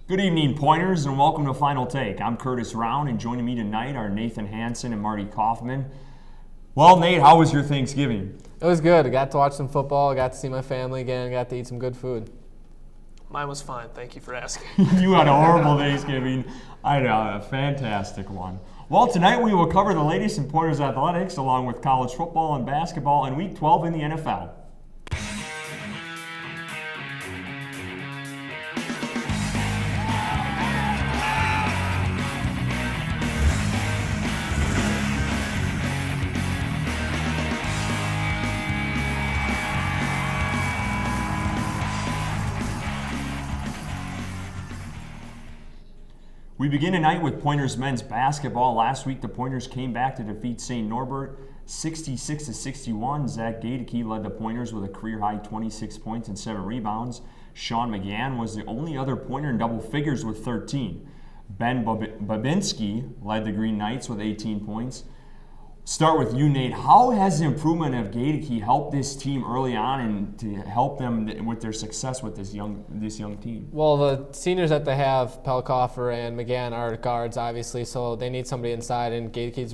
Good evening, Pointers, and welcome to Final Take. I'm Curtis Rauen, and joining me tonight are Nathan Hansen and Marty Kauffman. Well, Nate, how was your Thanksgiving? It was good. I got to watch some football. I got to see my family again. I got to eat some good food. Mine was fine. Thank you for asking. You had a horrible Thanksgiving. I had a fantastic one. Well, tonight we will cover the latest in Pointers athletics, along with college football and basketball and Week 12 in the NFL. We begin tonight with Pointers men's basketball. Last week, the Pointers came back to defeat St. Norbert 66-61. Zach Gadeke led the Pointers with a career-high 26 points and 7 rebounds. Sean McGann was the only other Pointer in double figures with 13. Ben Babinski led the Green Knights with 18 points. Start with you, Nate. How has the improvement of Gadeke helped this team early on and to help them with their success with this young team? Well, the seniors that they have, Pelkoffer and McGann, are guards, obviously, so they need somebody inside, and Gadeke's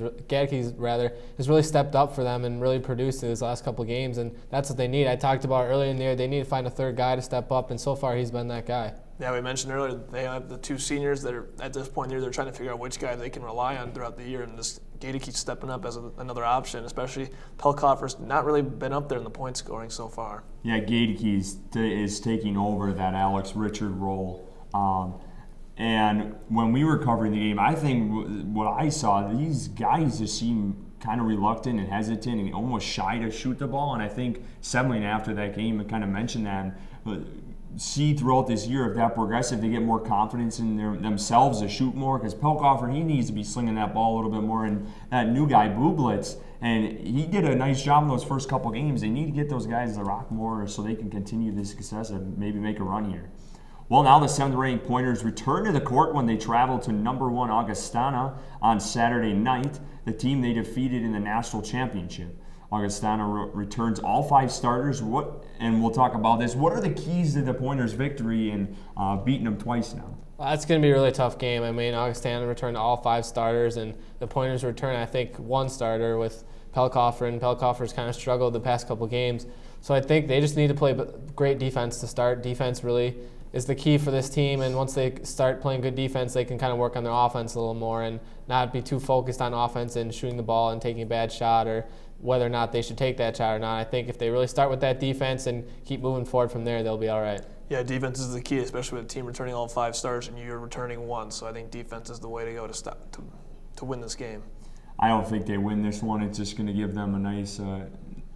has really stepped up for them and really produced in his last couple of games, and that's what they need. I talked about earlier in the year, they need to find a third guy to step up, and so far he's been that guy. Yeah, we mentioned earlier they have the two seniors that are at this point they're trying to figure out which guy they can rely on throughout the year, and this Gady keeps stepping up as another option, especially Pelkoffer's not really been up there in the point scoring so far. Yeah, Gadeke is taking over that Alex Richard role. And when we were covering the game, I think what I saw, these guys just seem kind of reluctant and hesitant and almost shy to shoot the ball. And I think Semling after that game kind of mentioned that. See throughout this year if that progressive, they get more confidence in themselves to shoot more, because Pelkoffer, he needs to be slinging that ball a little bit more, and that new guy Bublitz, and he did a nice job in those first couple games. They need to get those guys to rock more so they can continue this success and maybe make a run here. Well, now the 7th-ranked Pointers return to the court when they travel to number 1 Augustana on Saturday night, the team they defeated in the national championship. Augustana returns all 5 starters. And we'll talk about this. What are the keys to the Pointers' victory in beating them twice now? Well, that's going to be a really tough game. I mean, Augustana returned all 5 starters, and the Pointers return, I think, 1 starter with Pelkoffer, and Pelkoffer's kind of struggled the past couple games. So I think they just need to play great defense to start. Defense really is the key for this team, and once they start playing good defense, they can kind of work on their offense a little more and not be too focused on offense and shooting the ball and taking a bad shot or whether or not they should take that shot or not. I think if they really start with that defense and keep moving forward from there, they'll be all right. Yeah, defense is the key, especially with a team returning all 5 starters and you're returning 1. So I think defense is the way to go to win this game. I don't think they win this one. It's just going to give them a nice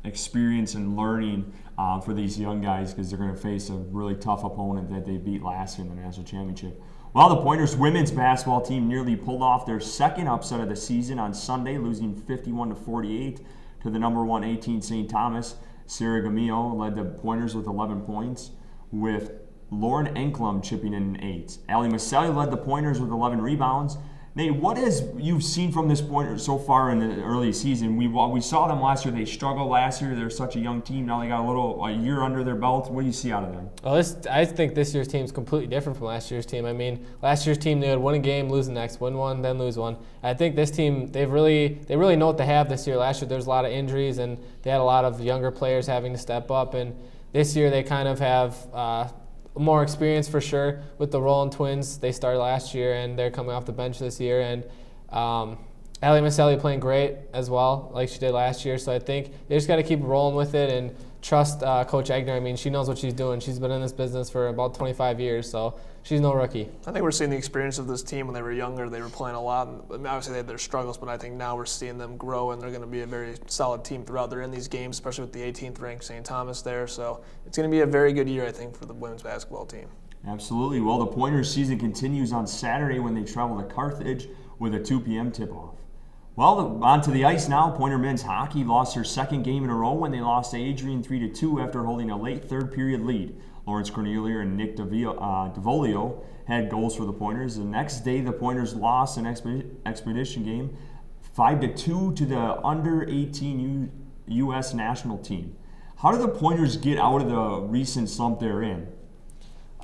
experience and learning for these young guys, because they're going to face a really tough opponent that they beat last year in the national championship. Well, the Pointers women's basketball team nearly pulled off their second upset of the season on Sunday, losing 51-48 to the number 1 18 St. Thomas. Sarah Gamillo led the Pointers with 11 points, with Lauren Enklum chipping in 8. Ali Maselli led the Pointers with 11 rebounds. Nate, what has you seen from this Pointers so far in the early season? We saw them last year. They struggled last year. They're such a young team. Now they got a year under their belt. What do you see out of them? Well, I think this year's team is completely different from last year's team. I mean, last year's team, they would win a game, lose the next, win one, then lose one. I think this team, they really know what they have this year. Last year there's a lot of injuries, and they had a lot of younger players having to step up. And this year they kind of have more experience for sure with the Rauen twins. They started last year, and they're coming off the bench this year. And Ali Maselli playing great as well, like she did last year. So I think they just got to keep rolling with it and trust Coach Egner. I mean, she knows what she's doing. She's been in this business for about 25 years, so she's no rookie. I think we're seeing the experience of this team. When they were younger, they were playing a lot. And obviously, they had their struggles, but I think now we're seeing them grow, and they're going to be a very solid team throughout. They're in these games, especially with the 18th ranked St. Thomas there. So it's going to be a very good year, I think, for the women's basketball team. Absolutely. Well, the Pointers season continues on Saturday when they travel to Carthage with a 2 p.m. tip-off. Well, onto the ice now. Pointer men's hockey lost their second game in a row when they lost to Adrian 3-2 after holding a late third-period lead. Lawrence Cornelia and Nick DeVolio had goals for the Pointers. The next day, the Pointers lost an expedition game 5-2 to the under-18 U.S. national team. How do the Pointers get out of the recent slump they're in?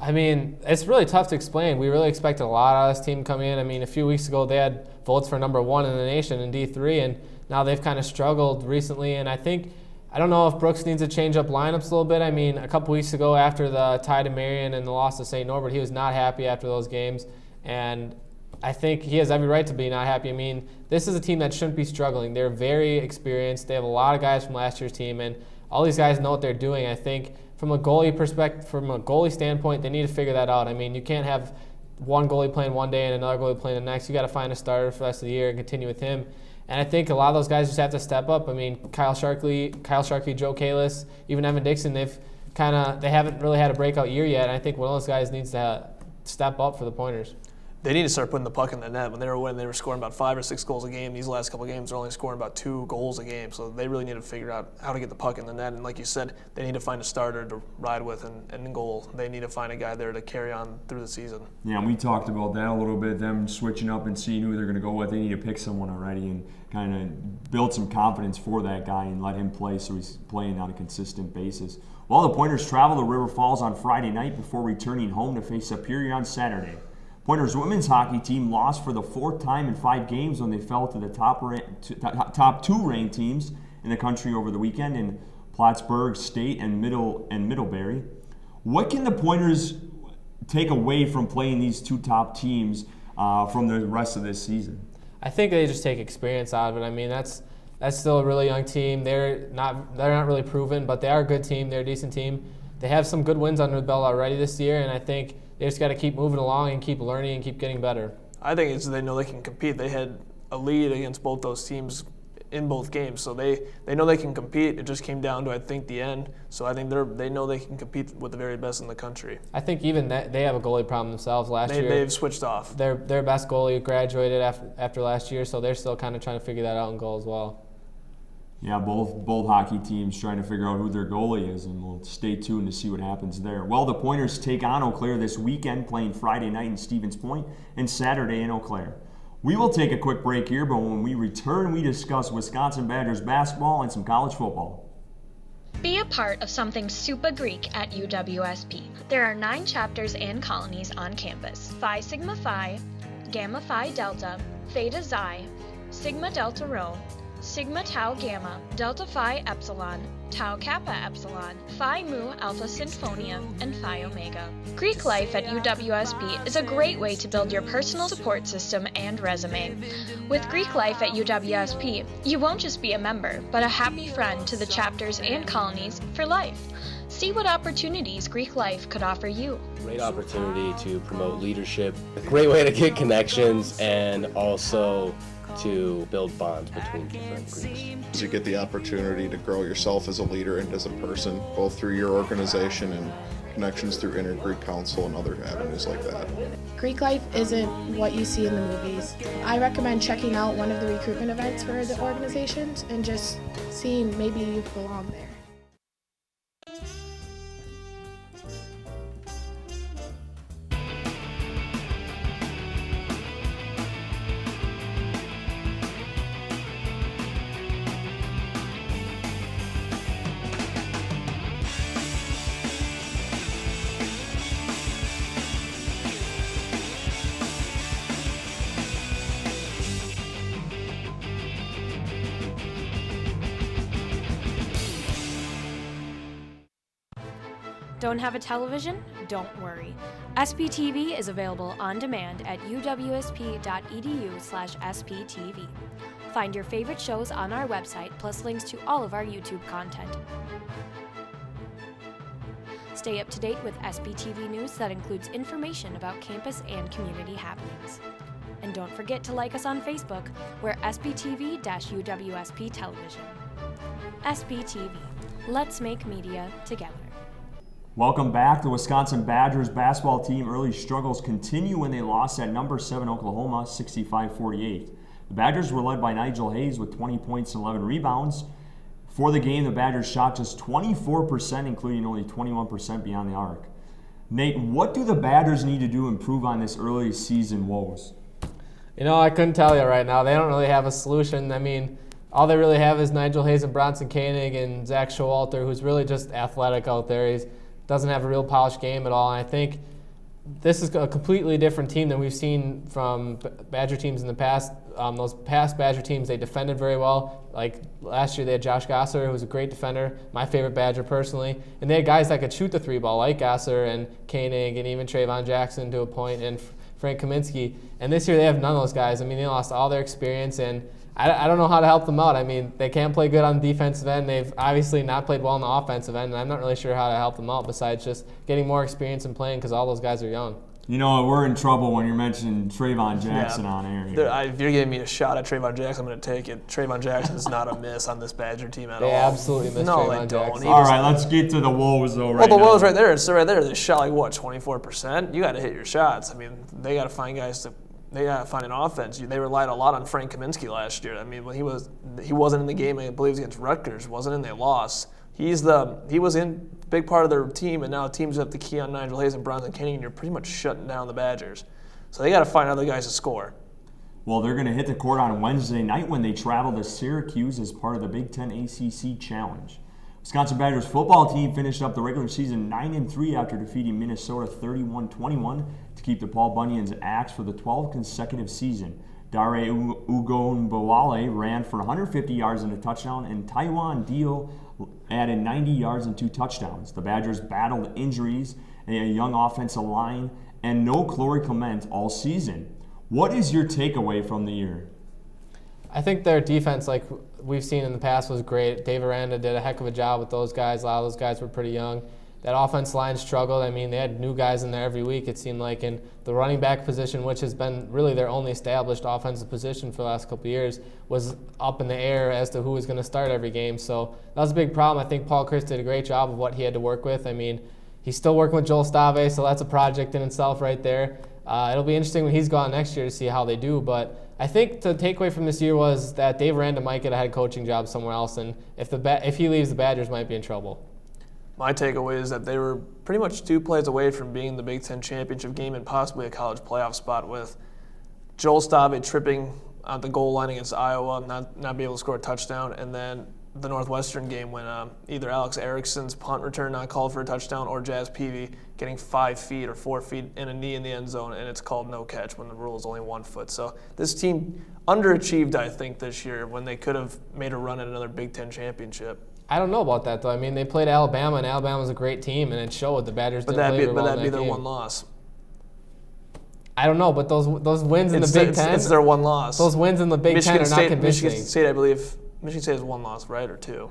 I mean, it's really tough to explain. We really expected a lot out of this team coming in. I mean, a few weeks ago they had votes for number 1 in the nation in D3, and now they've kind of struggled recently. And I don't know if Brooks needs to change up lineups a little bit. I mean, a couple weeks ago after the tie to Marion and the loss to St. Norbert, he was not happy after those games. And I think he has every right to be not happy. I mean, this is a team that shouldn't be struggling. They're very experienced. They have a lot of guys from last year's team, and all these guys know what they're doing. I think from a goalie perspective, from a goalie standpoint, they need to figure that out. I mean, you can't have one goalie playing one day and another goalie playing the next. You got to find a starter for the rest of the year and continue with him. And I think a lot of those guys just have to step up. I mean, Kyle Sharkey, Joe Kalis, even Evan Dixon, they haven't really had a breakout year yet. And I think one of those guys needs to step up for the Pointers. They need to start putting the puck in the net. When they were winning, they were scoring about 5 or 6 goals a game. These last couple of games, they're only scoring about 2 goals a game. So they really need to figure out how to get the puck in the net. And like you said, they need to find a starter to ride with and in goal. They need to find a guy there to carry on through the season. Yeah, and we talked about that a little bit, them switching up and seeing who they're going to go with. They need to pick someone already and kind of build some confidence for that guy and let him play so he's playing on a consistent basis. Well, the Pointers travel to River Falls on Friday night before returning home to face Superior on Saturday. Pointers women's hockey team lost for the 4th time in 5 games when they fell to the top 2 ranked teams in the country over the weekend in Plattsburgh State and Middlebury. What can the Pointers take away from playing these 2 top teams from the rest of this season? I think they just take experience out of it. I mean, that's still a really young team. They're not really proven, but they are a good team. They're a decent team. They have some good wins under the belt already this year, and I think they just got to keep moving along and keep learning and keep getting better. I think it's they know they can compete. They had a lead against both those teams in both games, so they know they can compete. It just came down to, I think, the end. So I think they know they can compete with the very best in the country. I think even that they have a goalie problem themselves. Last year they've switched off. Their best goalie graduated after last year, so they're still kind of trying to figure that out in goal as well. Yeah, both hockey teams trying to figure out who their goalie is, and we'll stay tuned to see what happens there. Well, the Pointers take on Eau Claire this weekend, playing Friday night in Stevens Point and Saturday in Eau Claire. We will take a quick break here, but when we return, we discuss Wisconsin Badgers basketball and some college football. Be a part of something super Greek at UWSP. There are 9 chapters and colonies on campus: Phi Sigma Phi, Gamma Phi Delta, Theta Xi, Sigma Delta Rho, Sigma Tau Gamma, Delta Phi Epsilon, Tau Kappa Epsilon, Phi Mu Alpha Sinfonia, and Phi Omega. Greek life at UWSP is a great way to build your personal support system and resume. With Greek life at UWSP, you won't just be a member, but a happy friend to the chapters and colonies for life. See what opportunities Greek life could offer you. Great opportunity to promote leadership, a great way to get connections, and also to build bonds between different groups. You get the opportunity to grow yourself as a leader and as a person, both through your organization and connections through Inter-Greek Council and other avenues like that. Greek life isn't what you see in the movies. I recommend checking out one of the recruitment events for the organizations and just seeing maybe you belong there. Don't have a television? Don't worry. SPTV is available on demand at uwsp.edu/SPTV. Find your favorite shows on our website, plus links to all of our YouTube content. Stay up to date with SPTV news that includes information about campus and community happenings. And don't forget to like us on Facebook. We're SPTV-UWSP Television. SPTV. Let's make media together. Welcome back. The Wisconsin Badgers basketball team early struggles continue when they lost at number 7 Oklahoma 65-48. The Badgers were led by Nigel Hayes with 20 points and 11 rebounds. For the game, the Badgers shot just 24%, including only 21% beyond the arc. Nate, what do the Badgers need to do to improve on this early season woes? You know, I couldn't tell you right now. They don't really have a solution. I mean, all they really have is Nigel Hayes and Bronson Koenig and Zach Showalter, who's really just athletic out there. He's doesn't have a real polished game at all. And I think this is a completely different team than we've seen from Badger teams in the past. Those past Badger teams, they defended very well. Like last year, they had Josh Gosser, who was a great defender, my favorite Badger personally. And they had guys that could shoot the three ball, like Gosser and Koenig and even Trayvon Jackson to a point, and Frank Kaminsky. And this year, they have none of those guys. I mean, they lost all their experience, and I don't know how to help them out. I mean, they can't play good on the defensive end. They've obviously not played well on the offensive end, and I'm not really sure how to help them out besides just getting more experience and playing because all those guys are young. You know, we're in trouble when you're mentioning Trayvon Jackson on air. If you're giving me a shot at Trayvon Jackson, I'm going to take it. Trayvon Jackson's not a miss on this Badger team at all. They absolutely miss Trayvon Jackson. All right, let's get to the woes, though, right now. Well, the woes right there. It's right there. They shot like, 24%? You got to hit your shots. I mean, they got to find guys to – they got to find an offense. They relied a lot on Frank Kaminsky last year. I mean, when he wasn't in the game, I believe, against Rutgers, wasn't in, they lost. He was in big part of their team, and now teams have to key on Nigel Hayes and Bronson Koenig, and you're pretty much shutting down the Badgers. So they got to find other guys to score. Well, they're going to hit the court on Wednesday night when they travel to Syracuse as part of the Big Ten ACC Challenge. Wisconsin Badgers football team finished up the regular season 9-3 after defeating Minnesota 31-21 to keep the Paul Bunyan's axe for the 12th consecutive season. Dare Ugonbowale ran for 150 yards and a touchdown, and Taiwan Dio added 90 yards and 2 touchdowns. The Badgers battled injuries, a young offensive line, and no Chloe Clement all season. What is your takeaway from the year? I think their defense, like we've seen in the past, was great. Dave Aranda did a heck of a job with those guys. A lot of those guys were pretty young. That offense line struggled. I mean, they had new guys in there every week, it seemed like. In the running back position, which has been really their only established offensive position for the last couple of years, was up in the air as to who was going to start every game. So that was a big problem. I think Paul Chris did a great job of what he had to work with. I mean, he's still working with Joel Stave, so that's a project in itself right there. It'll be interesting when he's gone next year to see how they do. But I think the takeaway from this year was that Dave Aranda might get a head coaching job somewhere else, and if he leaves, the Badgers might be in trouble. My takeaway is that they were pretty much 2 plays away from being the Big Ten championship game and possibly a college playoff spot, with Joel Stave tripping at the goal line against Iowa, not be able to score a touchdown, and then the Northwestern game when either Alex Erickson's punt return not called for a touchdown or Jazz Peavy getting 5 feet or 4 feet and a knee in the end zone, and it's called no catch when the rule is only 1 foot. So this team underachieved, I think, this year when they could have made a run at another Big Ten championship. I don't know about that, though. I mean, they played Alabama, and Alabama was a great team, and it showed. The Badgers didn't play very well in that game. But that'd be their one loss. I don't know, but those wins in the Big Ten. It's their one loss. Those wins in the Big Ten are not convincing. Michigan State, I believe. Michigan State has 1 loss, right, or 2?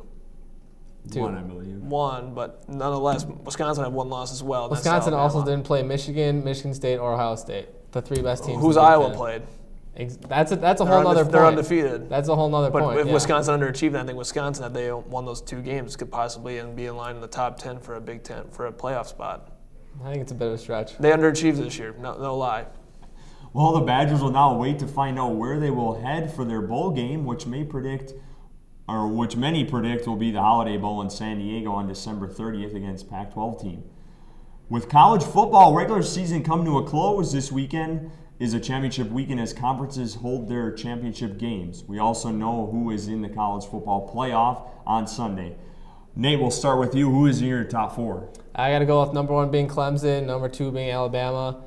2. 1, I believe. 1, but nonetheless, Wisconsin had 1 loss as well. Wisconsin also didn't play Michigan, Michigan State, or Ohio State, the 3 best teams. Who's Iowa played? That's a whole other point. They're undefeated. That's a whole other point. But if Wisconsin underachieved, I think Wisconsin, had they won those 2 games, could possibly be in line in the top 10 for a Big Ten, for a playoff spot. I think it's a bit of a stretch. They underachieved this year, no lie. Well, the Badgers will now wait to find out where they will head for their bowl game, which many predict will be the Holiday Bowl in San Diego on December 30th against Pac-12 team. With college football regular season coming to a close this weekend is a championship weekend as conferences hold their championship games. We also know who is in the college football playoff on Sunday. Nate, we'll start with you. Who is in your top 4? I got to go with number 1 being Clemson, number 2 being Alabama.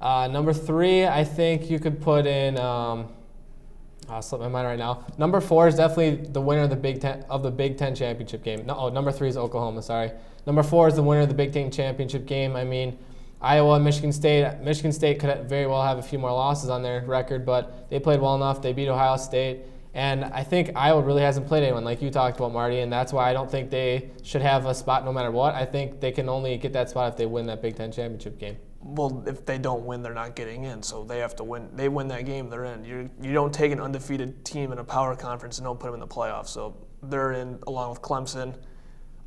Number 3, I think you could put in. I'll slip my mind right now. Number 4 is definitely the winner of the Big Ten championship game. Number 3 is Oklahoma. Sorry. Number 4 is the winner of the Big Ten championship game. I mean, Iowa and Michigan State. Michigan State could very well have a few more losses on their record, but they played well enough. They beat Ohio State. And I think Iowa really hasn't played anyone, like you talked about, Marty, and that's why I don't think they should have a spot no matter what. I think they can only get that spot if they win that Big Ten championship game. Well, if they don't win, they're not getting in, so they have to win. They win that game, they're in. You don't take an undefeated team in a power conference and don't put them in the playoffs, so they're in along with Clemson.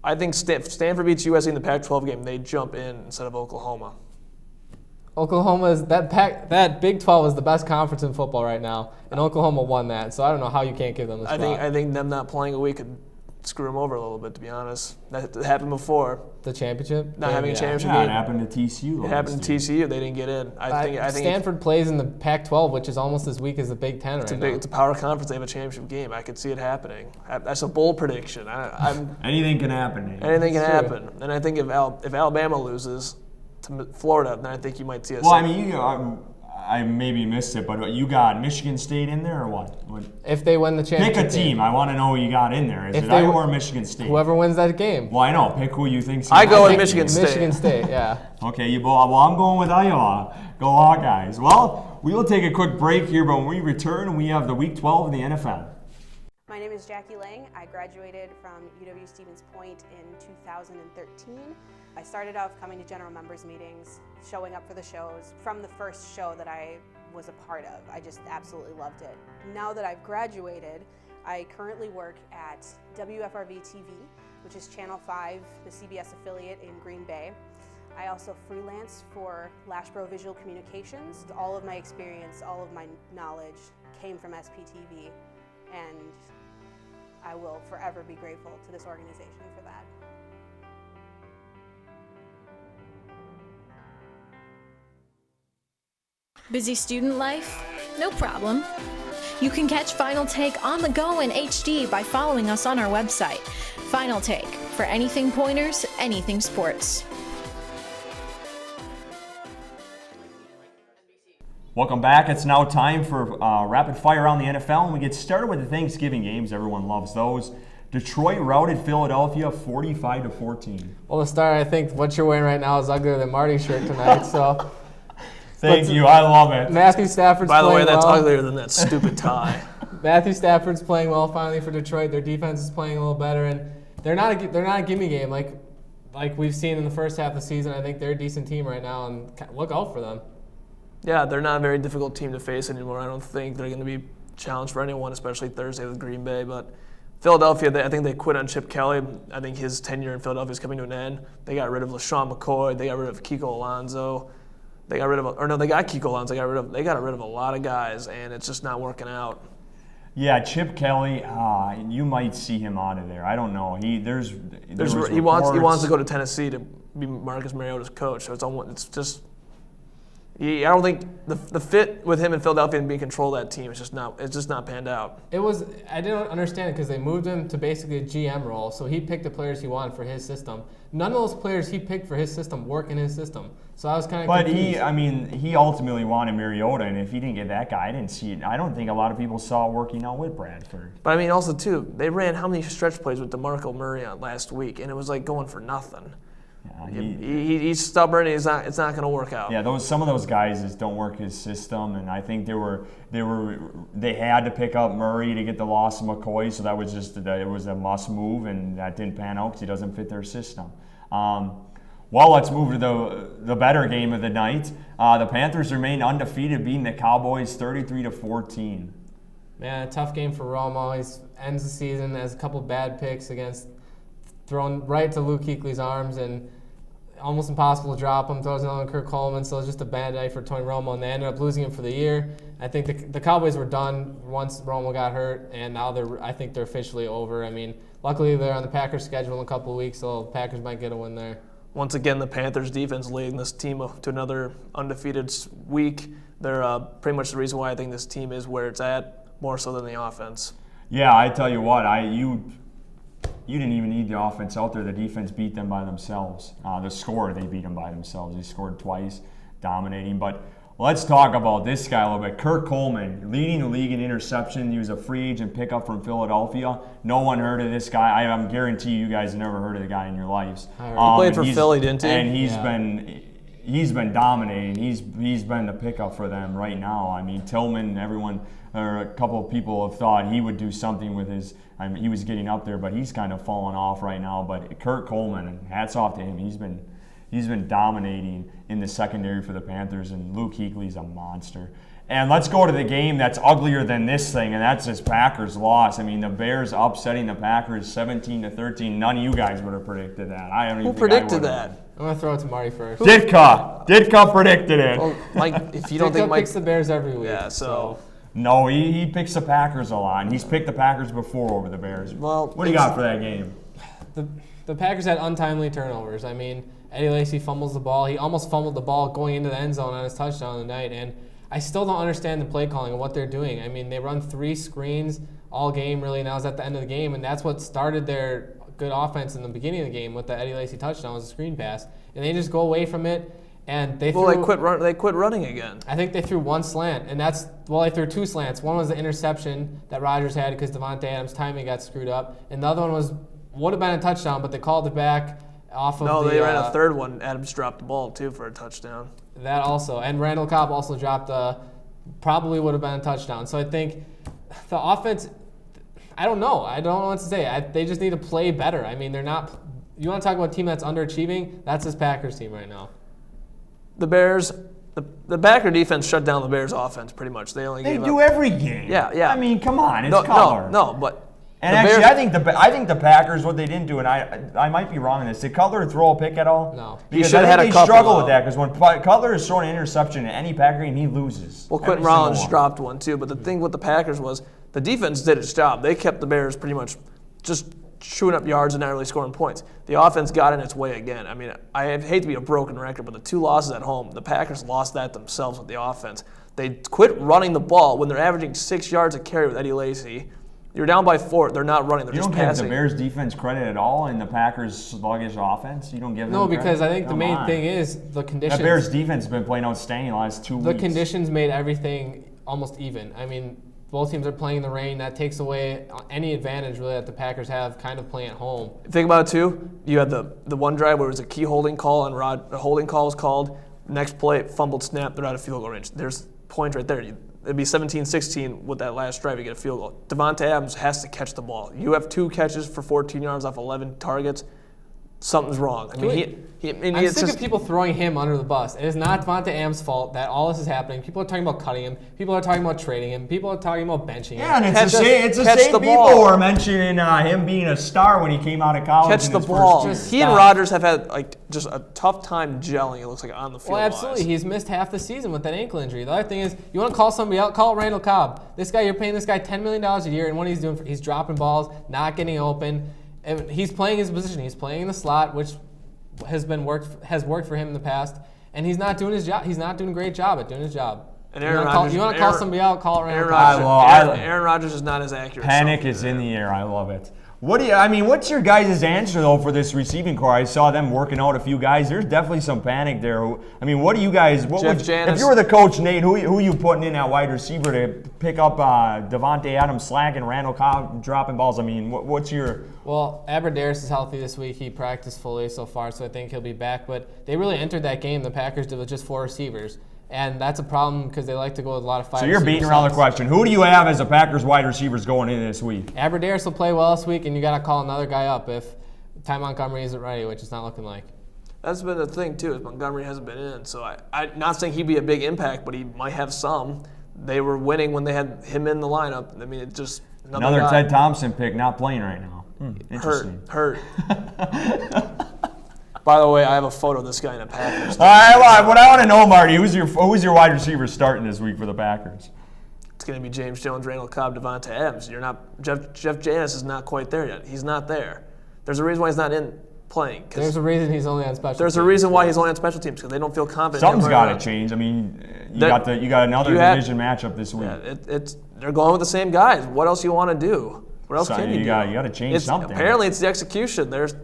I think Stanford beats USC in the Pac-12 game. They jump in instead of Oklahoma. Oklahoma's that Big 12 is the best conference in football right now, and Oklahoma won that. So I don't know how you can't give them a spot. I think them not playing a week could screw them over a little bit, to be honest. That happened before. The championship? Not having a championship Yeah, it game. happened to TCU. It happened to TCU. They didn't get in. I think Stanford plays in the Pac-12, which is almost as weak as the Big Ten right now. it's a power conference. They have a championship game. I could see it happening. That's a bold prediction. Anything can happen. Nate. Anything can happen. And I think if Alabama loses to Florida, then I think you might see us. Well, I mean, I maybe missed it, but you got Michigan State in there or what? If they win the championship Pick a team. game. I want to know who you got in there. Is If it they Iowa w- or Michigan State? Whoever wins that game. Well, I know. Pick who you think. I go with think Michigan State. Michigan State, yeah. Okay, well, I'm going with Iowa. Go Hawkeyes. Well, we will take a quick break here, but when we return, we have the Week 12 of the NFL. My name is Jackie Lang. I graduated from UW Stevens Point in 2013. I started off coming to general members meetings, showing up for the shows. From the first show that I was a part of, I just absolutely loved it. Now that I've graduated, I currently work at WFRV TV, which is Channel 5, the CBS affiliate in Green Bay. I also freelance for Lashbro Visual Communications. All of my experience, all of my knowledge came from SPTV, and I will forever be grateful to this organization for that. Busy student life? No problem. You can catch Final Take on the go in HD by following us on our website. Final Take, for anything pointers, anything sports. Welcome back. It's now time for rapid fire around the NFL, and we get started with the Thanksgiving games. Everyone loves those. Detroit routed Philadelphia 45-14. Well, to start, I think what you're wearing right now is uglier than Marty's shirt tonight, so... Thank you. I love it. Matthew Stafford's By the way, playing that's well. uglier than that stupid tie. Matthew Stafford's playing well finally for Detroit. Their defense is playing a little better, and they're not a gimme game like we've seen in the first half of the season. I think they're a decent team right now, and look out for them. Yeah, they're not a very difficult team to face anymore. I don't think they're going to be challenged for anyone, especially Thursday with Green Bay. But Philadelphia, I think they quit on Chip Kelly. I think his tenure in Philadelphia is coming to an end. They got rid of LaShawn McCoy. They got rid of Kiko Alonso. They got Kiko Alonso. They got rid of a lot of guys, and it's just not working out. Yeah, Chip Kelly, you might see him out of there. I don't know. He wants to go to Tennessee to be Marcus Mariota's coach. So it's just. I don't think the fit with him in Philadelphia and being control of that team is just not panned out. I didn't understand it because they moved him to basically a GM role, so he picked the players he wanted for his system. None of those players he picked for his system work in his system, so I was kind of confused. But he ultimately wanted Mariota, and if he didn't get that guy, I didn't see it. I don't think a lot of people saw it working out with Bradford. But I mean, also too, they ran how many stretch plays with DeMarco Murray on last week, and it was like going for nothing. Yeah, he's stubborn. It's not going to work out. Yeah, some of those guys just don't work his system, and I think they had to pick up Murray to get the loss of McCoy, so that was it was a must move, and that didn't pan out because he doesn't fit their system. Well, let's move to the better game of the night. The Panthers remain undefeated, beating the Cowboys 33-14. Man, a tough game for Romo. He ends the season as a couple bad picks thrown right to Luke Kuechly's arms, and almost impossible to drop him. Throws it on Kirk Coleman, so it's just a bad night for Tony Romo, and they ended up losing him for the year. I think the Cowboys were done once Romo got hurt, and now I think they're officially over. I mean, luckily they're on the Packers' schedule in a couple of weeks, so the Packers might get a win there. Once again, the Panthers defense leading this team up to another undefeated week. They're pretty much the reason why I think this team is where it's at, more so than the offense. Yeah, I tell you what, you didn't even need the offense out there. The defense beat them by themselves. The score, they beat them by themselves. They scored twice, dominating. But let's talk about this guy a little bit. Kirk Coleman, leading the league in interception. He was a free agent pickup from Philadelphia. No one heard of this guy. I guarantee you guys have never heard of the guy in your lives. He played for Philly, didn't he? And he's been dominating. He's been the pickup for them right now. I mean, Tillman, a couple of people have thought he would do something with his. I mean, he was getting up there, but he's kind of fallen off right now. But Kirk Coleman, hats off to him. He's been dominating in the secondary for the Panthers, and Luke Kuechly's a monster. And let's go to the game that's uglier than this thing, and that's this Packers loss. I mean, the Bears upsetting the Packers 17-13. None of you guys would have predicted that. Who predicted that? I'm going to throw it to Marty first. Ditka predicted it. Well, Mike, if you Ditka don't think Mike picks the Bears every week. Yeah, so No, he picks the Packers a lot, and he's picked the Packers before over the Bears. Well, what do you got for that game? The Packers had untimely turnovers. I mean, Eddie Lacy fumbles the ball. He almost fumbled the ball going into the end zone on his touchdown tonight, and I still don't understand the play calling and what they're doing. I mean, they run 3 screens all game, really, and that was at the end of the game, and that's what started their good offense in the beginning of the game with the Eddie Lacy touchdown was a screen pass, and they just go away from it. And they quit running again. I think they threw 1 slant, and they threw 2 slants. One was the interception that Rodgers had because Davante Adams' timing got screwed up, and the other one would have been a touchdown, but they called it back off of they ran a third one. Adams dropped the ball too for a touchdown. That also, and Randall Cobb also dropped probably would have been a touchdown. So I think the offense, I don't know what to say. They just need to play better. I mean, they're not. You want to talk about a team that's underachieving? That's this Packers team right now. The Bears, the Packer defense shut down the Bears offense pretty much. They do every game. Yeah. I mean, come on, it's color. No, but. And actually, I think the Packers, what they didn't do, and I might be wrong in this, did Cutler throw a pick at all? No. Because I think they struggle with that, because when Cutler is throwing an interception in any Packer game, he loses. Well, Quentin Rollins dropped one too, but the thing with the Packers was the defense did its job. They kept the Bears pretty much just chewing up yards and not really scoring points. The offense got in its way again. I mean, I hate to be a broken record, but the 2 losses at home, the Packers lost that themselves with the offense. They quit running the ball when they're averaging 6 yards a carry with Eddie Lacy. You're down by 4. They're not running. They're just passing. You don't give the Bears defense credit at all in the Packers' sluggish offense? You don't give them No, credit? because I think the main thing is the conditions. The Bears defense has been playing outstanding the last 2 weeks. The conditions made everything almost even. I mean, both teams are playing in the rain. That takes away any advantage, really, that the Packers have kind of playing at home. Think about it, too. You had the one drive where it was a key holding call, and the holding call was called. Next play, fumbled snap, they're out of field goal range. There's points right there. It'd be 17-16 with that last drive. You get a field goal. Davante Adams has to catch the ball. You have 2 catches for 14 yards off 11 targets. Something's wrong. I mean, I'm sick of people throwing him under the bus. It is not Davante Adams' fault that all this is happening. People are talking about cutting him. People are talking about trading him. People are talking about benching him. Yeah, and it's the same people who are mentioning him being a star when he came out of college. Catch the ball. He and Rodgers have had just a tough time gelling, it looks like, on the field. Well, absolutely. He's missed half the season with that ankle injury. The other thing is, you want to call somebody out, call Randall Cobb. This guy, you're paying this guy $10 million a year, and what he's doing, he's dropping balls, not getting open. And he's playing his position. He's playing in the slot, which has worked for him in the past, and he's not doing his job. He's not doing a great job at doing his job. And you want to call somebody out, call it Randall Cobb. Aaron Rodgers is not as accurate. Panic is in the air. I love it. What's your guys' answer, though, for this receiving core? I saw them working out a few guys. There's definitely some panic there. I mean, what do you guys – if you were the coach, Nate, who are you putting in at wide receiver to pick up Davante Adams slacking, Randall Cobb dropping balls? I mean, what's your – Well, Aberdaris is healthy this week. He practiced fully so far, so I think he'll be back. But they really entered that game, the Packers did, with just 4 receivers. And that's a problem because they like to go with a lot of 5 So you're beating around the question. Who do you have as a Packers wide receivers going in this week? Aberdaris will play well this week, and you got to call another guy up if Ty Montgomery isn't ready, which it's not looking like. That's been the thing, too, is Montgomery hasn't been in. So I'm not saying he'd be a big impact, but he might have some. They were winning when they had him in the lineup. I mean, it's just another Ted Thompson pick not playing right now. Interesting. Hurt. By the way, I have a photo of this guy in a Packers. All right, what I want to know, Marty, who's your wide receiver starting this week for the Packers? It's going to be James Jones, Randall Cobb, Davante Adams. Jeff Janis is not quite there yet. He's not there. There's a reason why he's not in playing. There's a reason he's only on special teams. There's a reason why he's only on special teams, because they don't feel confident. Something's got to change. I mean, you got another division matchup this week. Yeah, they're going with the same guys. What else you want to do? What else can you do? You got to change something. Apparently, it's the execution. If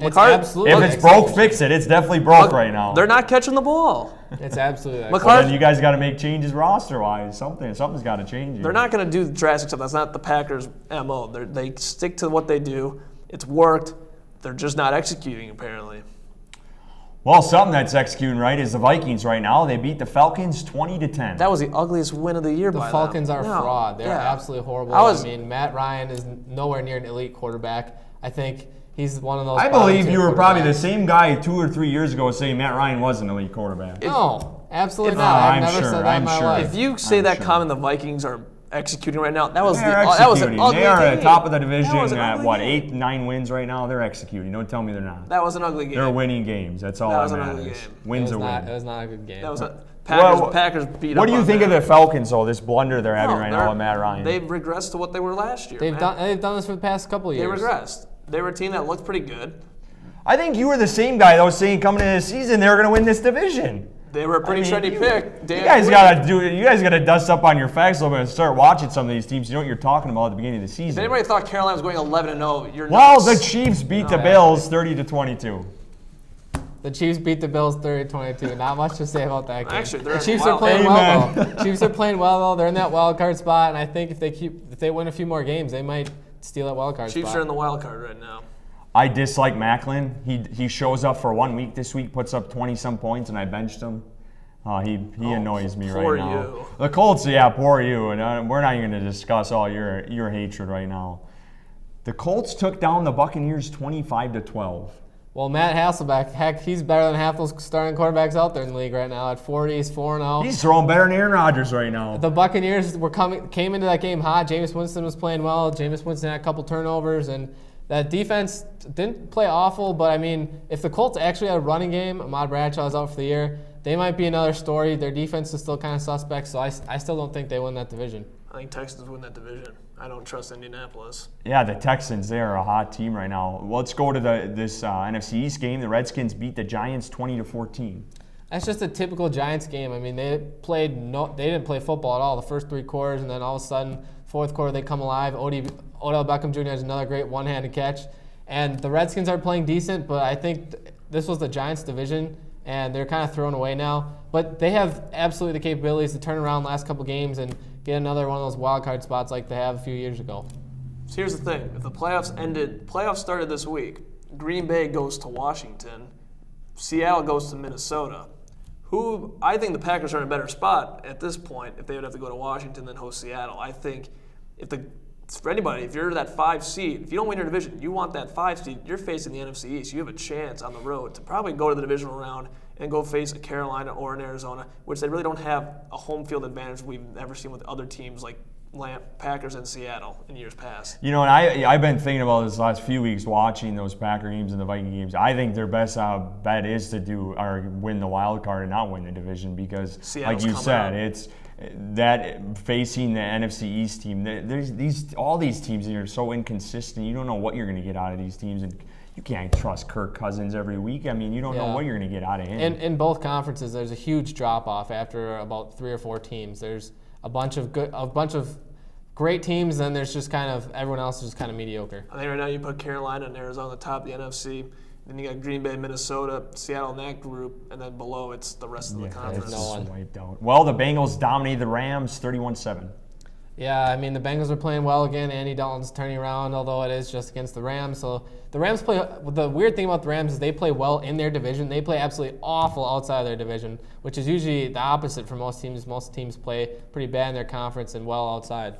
it's broke, fix it. It's definitely broke right now. They're not catching the ball. It's absolutely. Well, then you guys got to make changes roster-wise. Something's got to change. They're not going to do drastic stuff. That's not the Packers' MO. They stick to what they do. It's worked. They're just not executing, apparently. Well, something that's executing right is the Vikings right now. They beat the Falcons 20-10. That was the ugliest win of the year by them. The Falcons are fraud. They're absolutely horrible. I mean, Matt Ryan is nowhere near an elite quarterback. I think he's one of those. I believe you were probably the same guy 2 or 3 years ago saying Matt Ryan was an elite quarterback. No, absolutely not. I've never said that in my life. If you say that comment, the Vikings are executing right now. That was an ugly They are game. at the top of the division at 8, 9 wins right now. They're executing. Don't tell me they're not. That was an ugly game. They're winning games. That's all that matters. Ugly game. Wins are wins. It was not a good game. Packers beat up. What do you on think them. of the Falcons, though, this blunder they're having right now they're- with Matt Ryan? They've regressed to what they were last year. They've done this for the past couple of They years. regressed. They were a team that looked pretty good. I think you were the same guy that was saying coming into the season they were going to win this division. They were a pretty trendy pick. You guys gotta dust up on your facts a little bit and start watching some of these teams. You know what you're talking about at the beginning of the season. If anybody thought Carolina was going 11-0, you're Well, nuts. the Chiefs beat the Bills 30-22. The Chiefs beat the Bills 30-22. Not much to say about that game. Actually, the Chiefs are playing well though. Chiefs are playing well though. If they're in that wild card spot, and I think if they win a few more games, they might steal that wild card Chiefs spot. are in the wild card right now. I dislike Macklin. He shows up for 1 week this week, puts up 20-some points, and I benched him. He annoys me right now. You. The Colts, poor you. And we're not even going to discuss all your hatred right now. The Colts took down the Buccaneers 25-12. Well, Matt Hasselbeck, heck, he's better than half those starting quarterbacks out there in the league right now. At 40, he's 4-0. He's throwing better than Aaron Rodgers right now. The Buccaneers came into that game hot. Jameis Winston was playing well. Jameis Winston had a couple turnovers, and that defense didn't play awful. But, I mean, if the Colts actually had a running game, Ahmad Bradshaw's out for the year, they might be another story. Their defense is still kind of suspect, so I still don't think they win that division. I think Texans win that division. I don't trust Indianapolis. Yeah, the Texans, they are a hot team right now. Let's go to this NFC East game. The Redskins beat the Giants 20-14. That's just a typical Giants game. I mean, they didn't play football at all the first three quarters, and then all of a sudden, fourth quarter, they come alive. Odell Beckham Jr. has another great one-handed catch. And the Redskins are playing decent, but I think this was the Giants' division, and they're kind of thrown away now. But they have absolutely the capabilities to turn around the last couple games and get another one of those wild card spots like they have a few years ago. So here's the thing. If the playoffs started this week, Green Bay goes to Washington, Seattle goes to Minnesota. I think the Packers are in a better spot at this point if they would have to go to Washington than host Seattle. I think for anybody, if you're that 5 seed, if you don't win your division, you want that 5 seed, you're facing the NFC East. You have a chance on the road to probably go to the divisional round and go face a Carolina or an Arizona, which they really don't have a home field advantage we've ever seen with other teams like Packers and Seattle in years past. You know, and I've been thinking about this last few weeks watching those Packer games and the Viking games. I think their best bet is to win the wild card and not win the division because, Seattle's like you said, out. it's that facing the NFC East team. There's all these teams that are so inconsistent. You don't know what you're going to get out of these teams, and you can't trust Kirk Cousins every week. I mean, you don't know what you're going to get out of him. In both conferences, there's a huge drop off after about 3 or 4 teams. There's a bunch of great teams, then there's just kind of everyone else is just kind of mediocre. I think right now you put Carolina and Arizona on the top of the NFC. Then you got Green Bay, Minnesota, Seattle in that group, and then below it's the rest of the conference. It's wiped out. Well, the Bengals dominated the Rams 31-7. Yeah, I mean, the Bengals are playing well again. Andy Dalton's turning around, although it is just against the Rams. So the Rams play – the weird thing about the Rams is they play well in their division. They play absolutely awful outside of their division, which is usually the opposite for most teams. Most teams play pretty bad in their conference and well outside.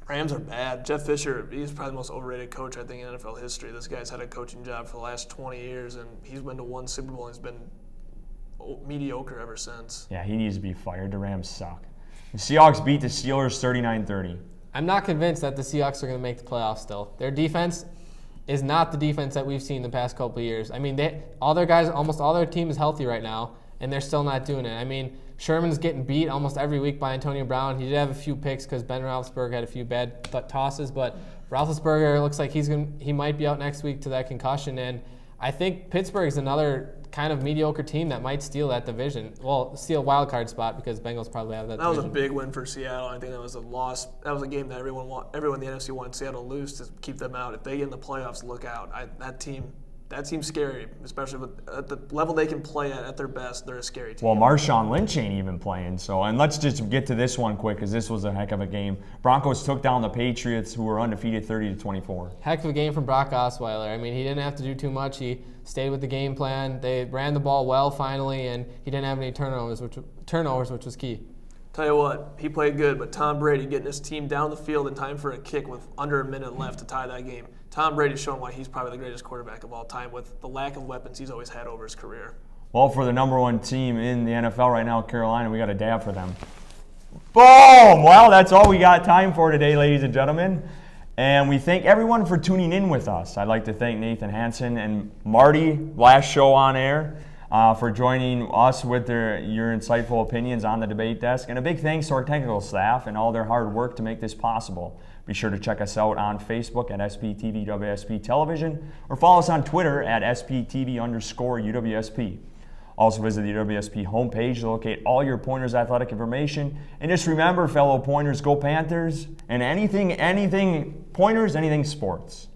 Rams are bad. Jeff Fisher, he's probably the most overrated coach, I think, in NFL history. This guy's had a coaching job for the last 20 years, and he's been to 1 Super Bowl, and he's been mediocre ever since. Yeah, he needs to be fired. The Rams suck. The Seahawks beat the Steelers 39-30. I'm not convinced that the Seahawks are going to make the playoffs still. Their defense is not the defense that we've seen the past couple of years. I mean, almost all their team is healthy right now, and they're still not doing it. I mean, Sherman's getting beat almost every week by Antonio Brown. He did have a few picks because Ben Roethlisberger had a few bad tosses, but Roethlisberger looks like he might be out next week to that concussion, and I think Pittsburgh is another kind of mediocre team that might steal that division. Well, steal a wild card spot because Bengals probably have that division. That was a big win for Seattle. I think that was a loss. That was a game that everyone in the NFC wanted Seattle to lose to keep them out. If they get in the playoffs, look out. That team's scary, especially at the level they can play at their best. They're a scary team. Well, Marshawn Lynch ain't even playing. And let's just get to this one quick because this was a heck of a game. Broncos took down the Patriots, who were undefeated 30-24. Heck of a game from Brock Osweiler. I mean, he didn't have to do too much. He stayed with the game plan. They ran the ball well finally, and he didn't have any turnovers, which was key. Tell you what, he played good, but Tom Brady getting his team down the field in time for a kick with under a minute left to tie that game. Tom Brady's shown why he's probably the greatest quarterback of all time with the lack of weapons he's always had over his career. Well, for the number 1 team in the NFL right now, Carolina, we got a dab for them. Boom! Well, that's all we got time for today, ladies and gentlemen. And we thank everyone for tuning in with us. I'd like to thank Nathan Hansen and Marty, last show on air. for joining us with your insightful opinions on the debate desk. And a big thanks to our technical staff and all their hard work to make this possible. Be sure to check us out on Facebook at SPTV WSP Television or follow us on Twitter at SPTV_UWSP. Also visit the UWSP homepage to locate all your Pointers athletic information. And just remember, fellow Pointers, go Panthers, and anything Pointers, anything sports.